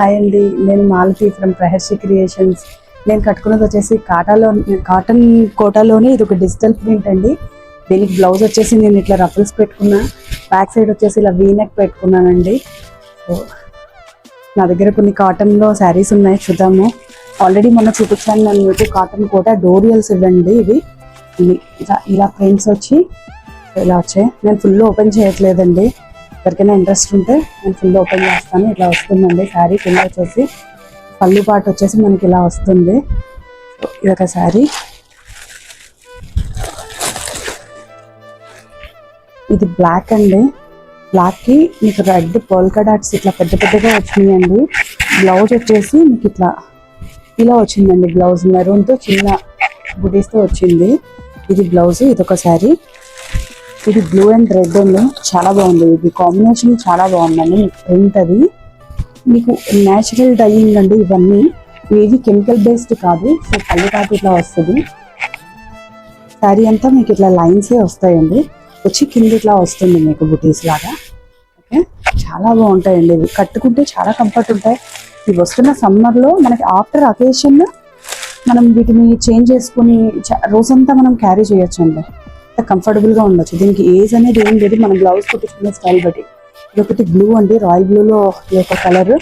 Hi అండి, నేను Malathi from ప్రహర్షి creations. నేను కట్టుకున్నది వచ్చేసి కాటన్ కోటాలోనే ఇది ఒక డిజిటల్ ప్రింట్ అండి. దీనికి బ్లౌజ్ వచ్చేసి నేను ఇట్లా రఫల్స్ పెట్టుకున్నా, బ్యాక్ సైడ్ వచ్చేసి ఇలా వీనెక్ పెట్టుకున్నానండి. సో నా దగ్గర కొన్ని కాటన్లో శారీస్ ఉన్నాయి, చూద్దాము. ఆల్రెడీ మొన్న చూపించాను నేను మీకు కాటన్ కోటా డోరియల్స్ ఇవ్వండి. ఇవి ఇలా ప్రింట్స్ వచ్చి ఇలా వచ్చాయి. నేను ఫుల్ ఓపెన్ చేయట్లేదండి, ఎవరికైనా ఇంట్రెస్ట్ ఉంటే నేను ఫుల్ ఓపెన్ చేస్తాను. ఇట్లా వస్తుందండి శారీ. కింద వచ్చేసి పళ్ళు పాటు వచ్చేసి మనకి ఇలా వస్తుంది. ఇదొక శారీ. ఇది బ్లాక్ అండి. బ్లాక్కి మీకు రెడ్ పోల్కా డాట్స్ ఇట్లా పెద్ద పెద్దగా వచ్చినాయండి. బ్లౌజ్ వచ్చేసి మీకు ఇట్లా ఇలా వచ్చిందండి. బ్లౌజ్ మెరూన్తో చిన్న బుటీస్తో వచ్చింది. ఇది బ్లౌజ్. ఇదొక శారీ. ఇది బ్లూ అండ్ రెడ్ అండి, చాలా బాగుంది. ఇది కాంబినేషన్ చాలా బాగుందండి. మీకు ప్రింట్ అది మీకు న్యాచురల్ డైయింగ్ అండి. ఇవన్నీ ఏది కెమికల్ బేస్డ్ కాదు. సో పళ్ళు పాటు ఇట్లా వస్తుంది. శారీ అంతా మీకు ఇట్లా లైన్సే వస్తాయండి, వచ్చి కింద ఇట్లా వస్తుంది మీకు బుటీస్ లాగా. ఓకే, చాలా బాగుంటాయండి. ఇవి కట్టుకుంటే చాలా కంఫర్ట్ ఉంటాయి. ఇవి వస్తున్న సమ్మర్లో మనకి ఆఫ్టర్ అకేషన్ మనం వీటిని చేంజ్ చేసుకుని రోజంతా మనం క్యారీ చేయొచ్చండి. కంఫర్టబుల్గా ఉండొచ్చు. దీనికి ఏజ్ అనేది ఏం లేదు, మనం బ్లౌజ్ కుట్టించుకునే స్టైల్ బట్టి. ఇది ఒకటి బ్లూ అండి, రాయల్ బ్లూలో ఈ యొక్క కలర్.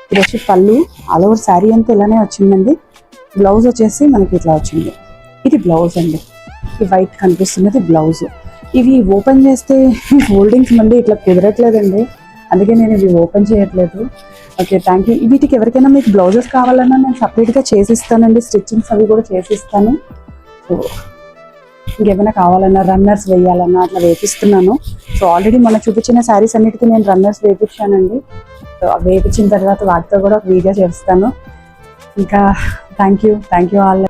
ఇది వచ్చి పళ్ళు. ఆల్ ఓవర్ శారీ అంతా ఇలానే వచ్చిందండి. బ్లౌజ్ వచ్చేసి మనకి ఇట్లా వచ్చింది. ఇది బ్లౌజ్ అండి. ఈ వైట్ కనిపిస్తున్నది బ్లౌజ్. ఇవి ఓపెన్ చేస్తే ఫోల్డింగ్స్ మంది ఇట్లా కుదరట్లేదండి, అందుకే నేను ఇవి ఓపెన్ చేయట్లేదు. Okay, thank you. వీటికి ఎవరికైనా మీకు బ్లౌజెస్ కావాలన్నా నేను సపరేట్గా చేసిస్తానండి, స్టిచ్చింగ్స్ అవి కూడా చేసిస్తాను. సో ఇంకేమైనా కావాలన్నా రన్నర్స్ వేయాలన్నా అట్లా వేపిస్తున్నాను. సో ఆల్రెడీ మనం చూపించిన శారీస్ అన్నిటికీ నేను రన్నర్స్ వేపించానండి. సో వేపించిన తర్వాత వాటితో కూడా ఒక వీడియో చేస్తాను. ఇంకా థ్యాంక్ యూ ఆల్.